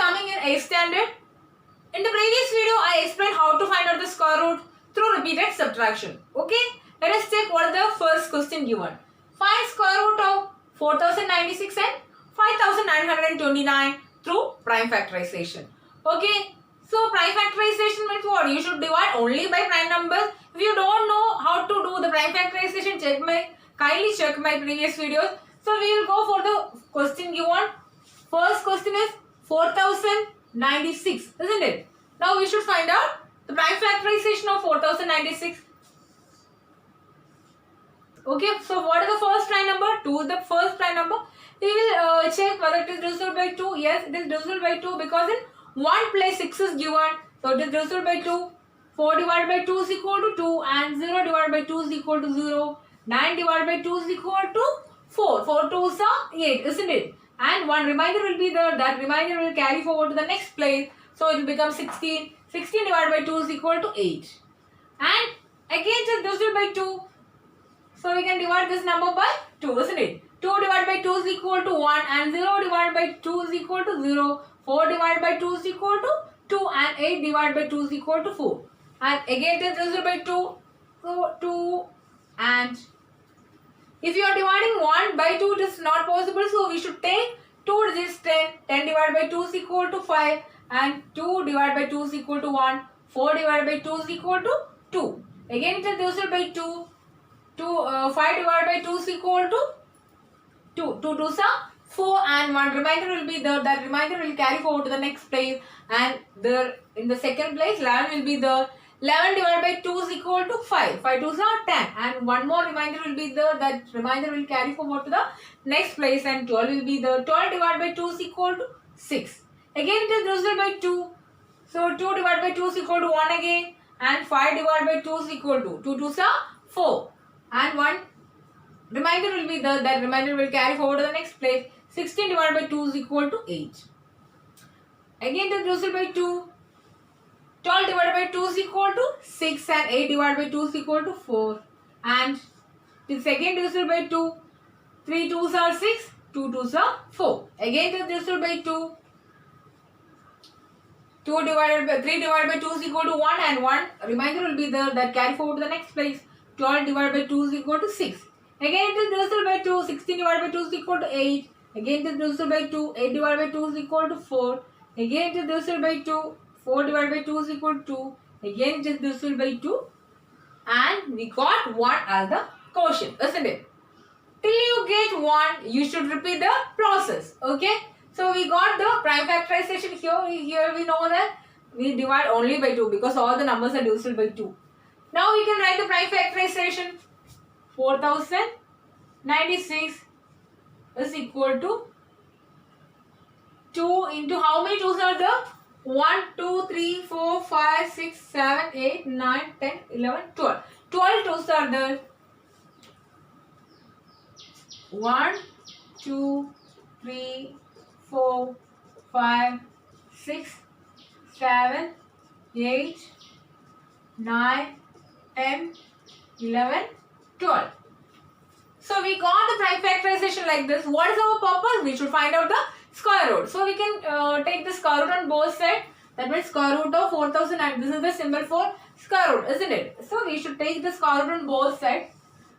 coming in 8th standard. In the previous video, I explained how to find out the square root through repeated subtraction. Okay, let us check what the first question given. Find square root of 4096 and 5929 through prime factorization. Okay, so prime factorization means what? You should divide only by prime numbers. If you don't know how to do the prime factorization, kindly check my previous videos. So we will go for the question given. First question is 4096, isn't it? Now we should find out the prime factorization of 4096. Okay, so what is the first prime number? 2 is the first prime number. We will check whether it is divisible by 2. Yes, it is divisible by 2 because in 1 place 6 is given. So it is divisible by 2. 4 divided by 2 is equal to 2 and 0 divided by 2 is equal to 0. 9 divided by 2 is equal to 4. 4 2s are 8, isn't it? And one remainder will be there. That remainder will carry forward to the next place. So it will become 16. 16 divided by 2 is equal to 8. And again it is divisible by 2. So we can divide this number by 2, isn't it? 2 divided by 2 is equal to 1 and 0 divided by 2 is equal to 0. 4 divided by 2 is equal to 2 and 8 divided by 2 is equal to 4. And again it is divisible by 2. So 2 and if you are dividing 1 by 2, it is not possible. So we should take 2 digits 10. 10 divided by 2 is equal to 5 and 2 divided by 2 is equal to 1. 4 divided by 2 is equal to 2. Again it is divisible by 2. 5 divided by 2 is equal to 2. 2 2s are 4 and one remainder will be there. That remainder will carry forward to the next place and there in the second place 11 will be there. 11 divided by 2 is equal to 5. 5 2s are 10 and one more remainder will be there. That remainder will carry forward to the next place and 12 will be there. 12 divided by 2 is equal to 6. Again it is divisible by 2. So 2 divided by 2 is equal to 1 again and 5 divided by 2 is equal to 2 2s are 4. And one remainder will be there. That remainder will carry forward to the next place. 16 divided by 2 is equal to 8. Again it is divisible by 2. 12 divided by 2 is equal to 6 and 8 divided by 2 is equal to 4. And it is again divisible by 2. 3 2s are 6. 2 2s are 4. Again it is divisible by 2. 3 divided by 2 is equal to 1 and 1 remainder will be there. That carry forward to the next place. 12 divided by 2 is equal to 6. Again it is divisible by 2. 16 divided by 2 is equal to 8. Again it is divisible by 2. 8 divided by 2 is equal to 4. Again it is divisible by 2. 4 divided by 2 is equal to 2. Again it is divisible by 2. And we got 1 as the quotient, isn't it? Till you get 1, you should repeat the process. Okay. So we got the prime factorization here. Here we know that we divide only by 2 because all the numbers are divisible by 2. Now we can write the prime factorization. 4096 is equal to 2 into how many 2s are there? 1, 2, 3, 4, 5, 6, 7, 8, 9, 10, 11, 12. 12 2s are there. 1, 2, 3, 4, 5, 6, 7, 8, 9, 10, 11, 12. So we got the prime factorization like this. What is our purpose? We should find out the square root. So we can take the square root on both sides. That means square root of 4000 and this is the symbol for square root, isn't it? So we should take the square root on both sides.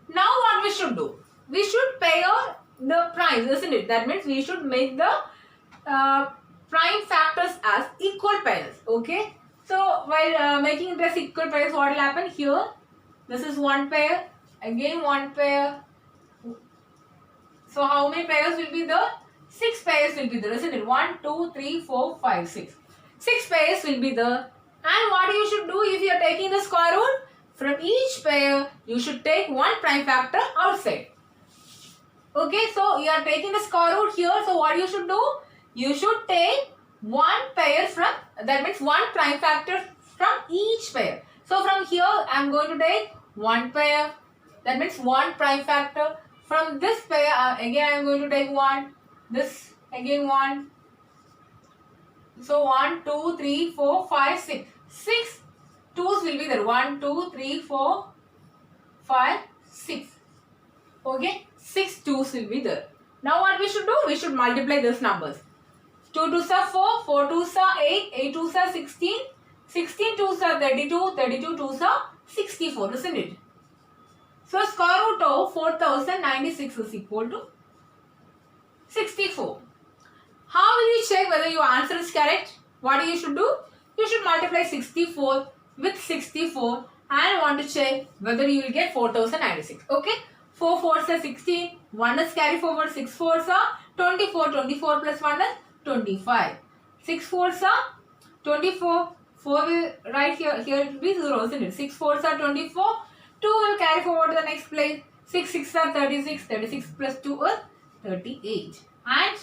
Now what we should do? We should pair the primes, isn't it? That means we should make the prime factors as equal pairs. Okay. So while making it as equal pairs, what will happen here? This is one pair, again one pair. So how many pairs will be there? 6 pairs will be there, isn't it? 1, 2, 3, 4, 5, 6. 6 pairs will be there. And what you should do if you are taking the square root? From each pair, you should take one prime factor outside. Okay, so you are taking the square root here. So what you should do? You should take one pair from, that means one prime factor from each pair. So from here, I am going to take one pair. That means one prime factor. From this pair, again I am going to take one. This again 1. So 1, 2, 3, 4, 5, 6. 6 2s will be there. 1, 2, 3, 4, 5, 6. Okay. 6 2s will be there. Now what we should do? We should multiply these numbers. 2 2s are 4, 4 2s are 8, 8 2s are 16, 16 2s are 32, 32 2s are 64, isn't it? So square root of 4096 is equal to 64. How will you check whether your answer is correct? What you should do? You should multiply 64 with 64 and want to check whether you will get 4096. Okay? 4 4s are 16. 1 is carry forward. 6 4s are 24. 24 plus 1 is 25. 6 4s are 24. 4 will right here. Here it will be 0, isn't it? 6 4s are 24. 2 will carry forward to the next place. 6 6 are 36. 36 plus 2 is 38. And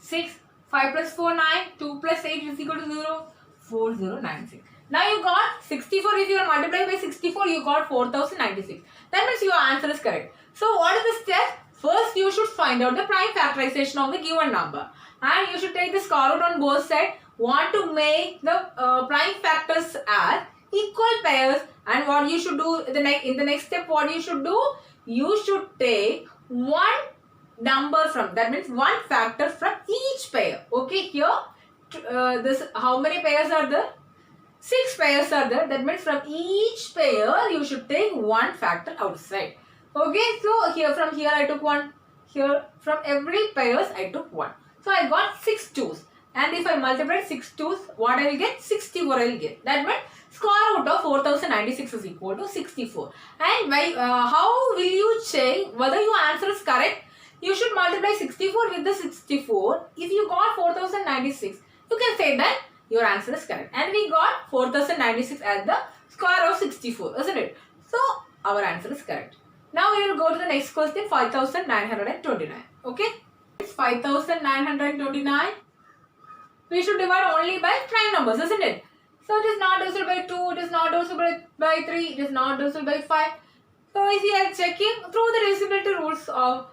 6, 5 plus 4, 9, 2 plus 8 is equal to 0, 4096. Now you got 64, if you multiply by 64, you got 4096. That means your answer is correct. So what is the step? First you should find out the prime factorization of the given number. And you should take the square root on both sides. Want to make the prime factors as equal pairs. And what you should do in the next step, what you should do? You should take one number from, that means one factor from each pair. Okay, here this how many pairs are there? 6 pairs are there. That means from each pair you should take one factor outside. Okay, so from here I took one. Here from every pairs I took one. So I got 6 2's. And if I multiply 6 2's, what I will get? 64 I will get. That means square root of 4096 is equal to 64. And how will you check whether your answer is correct? You should multiply 64 with the 64. If you got 4096, you can say that your answer is correct. And we got 4096 as the square of 64, isn't it? So our answer is correct. Now we will go to the next question, 5929. Okay? It's 5929. We should divide only by prime numbers, isn't it? So it is not divisible by 2, it is not divisible by 3, it is not divisible by 5. So if you are checking through the divisibility rules of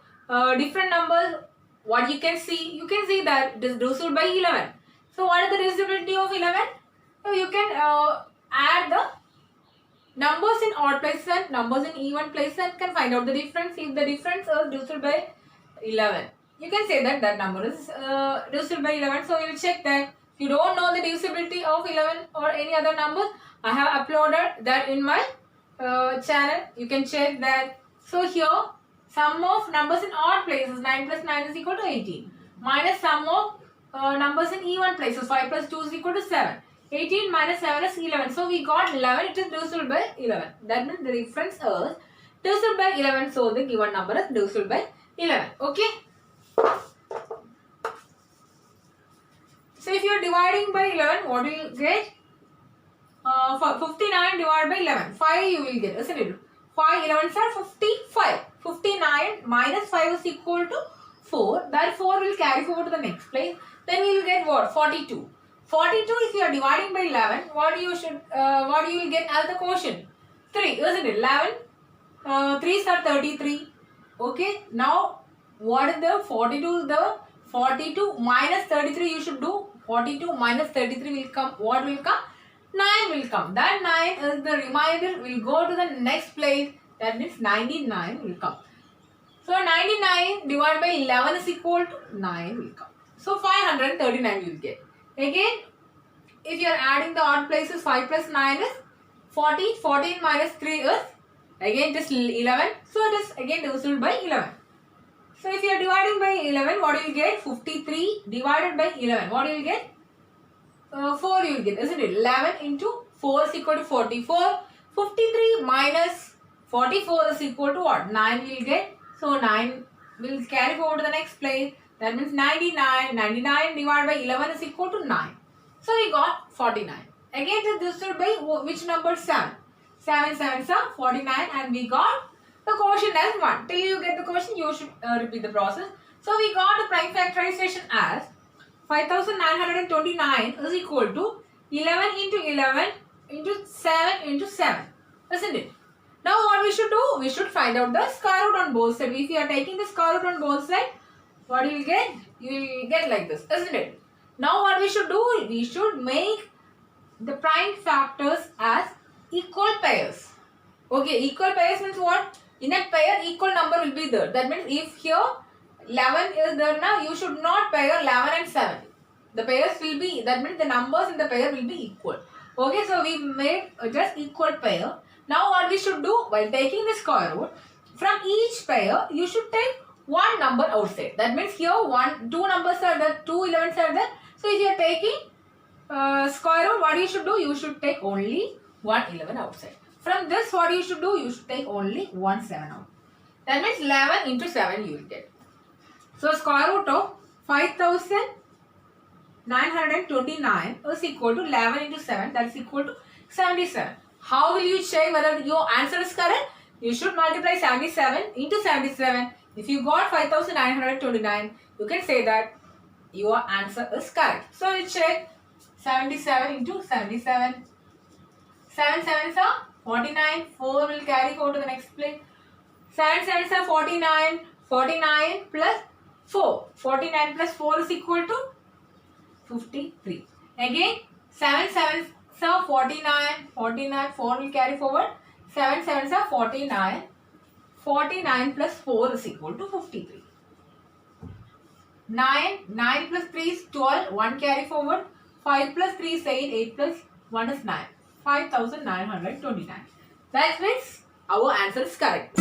different numbers, what you can see that it is divisible by 11. So what is the divisibility of 11? So you can add the numbers in odd places and numbers in even places and can find out the difference. If the difference is divisible by 11, you can say that that number is divisible by 11. So you will check that. If you don't know the divisibility of 11 or any other numbers, I have uploaded that in my channel. You can check that. So here, sum of numbers in odd places, 9 plus 9 is equal to 18. Minus sum of numbers in even places, 5 plus 2 is equal to 7. 18 minus 7 is 11. So we got 11, it is divisible by 11. That means the difference is divisible by 11. So the given number is divisible by 11. Okay. So if you are dividing by 11, what will you get? 59 divided by 11. 5 you will get, isn't it? 5 11s are 55. 59 minus 5 is equal to 4. That 4 will carry forward to the next place. Then we will get what? 42. 42 if you are dividing by 11, what you will get as the quotient? 3, isn't it? 11. 3s are 33. Okay. Now what is the 42? The 42 minus 33 you should do. 42 minus 33 will come. What will come? 9 will come. That 9 is the remainder will go to the next place. That means 99 will come. So 99 divided by 11 is equal to 9 will come. So 539 you will get. Again, if you are adding the odd places, 5 plus 9 is 14. 14 minus 3 is again just 11. So it is again divisible by 11. So if you are dividing by 11, what you will get? 53 divided by 11. What you will get? 4 you will get, isn't it? 11 into 4 is equal to 44. 53 minus 44 is equal to what? 9 we will get. So 9 will carry forward to the next place. That means 99. 99 divided by 11 is equal to 9. So we got 49. Again this will be which number? 7. 7 7s are 49 and we got the quotient as 1. Till you get the quotient, you should repeat the process. So we got the prime factorization as 5929 is equal to 11 into 11 into 7 into 7. Isn't it? Now what we should do? We should find out the square root on both sides. If you are taking the square root on both sides, what you will get? You will get like this, isn't it? Now what we should do? We should make the prime factors as equal pairs. Okay, equal pairs means what? In a pair, equal number will be there. That means if here 11 is there now, you should not pair 11 and 7. the pairs will be, that means the numbers in the pair will be equal. Okay, so we made just equal pair. Now what we should do, while taking the square root, from each pair you should take one number outside. That means here two numbers are there, 2 11s are there. So if you are taking square root, what you should do, you should take only 1 11 outside. From this, what you should do, you should take only 1 7 out. That means 11 into 7 you will get. So square root of 5929 is equal to 11 into 7, that is equal to 77. How will you check whether your answer is correct? You should multiply 77 into 77. If you got 5929, you can say that your answer is correct. So we check 77 into 77. 7 sevens are 49. 4 will carry forward to the next place. 7 sevens are 49. 49 plus 4. 49 plus 4 is equal to 53. Again, 7 sevens are 49. 49. 4 will carry forward. 7 sevens are 49. 49 plus 4 is equal to 53. 9 plus 3 is 12. 1 carry forward. 5 plus 3 is 8. 8 plus 1 is 9. 5929. That means our answer is correct.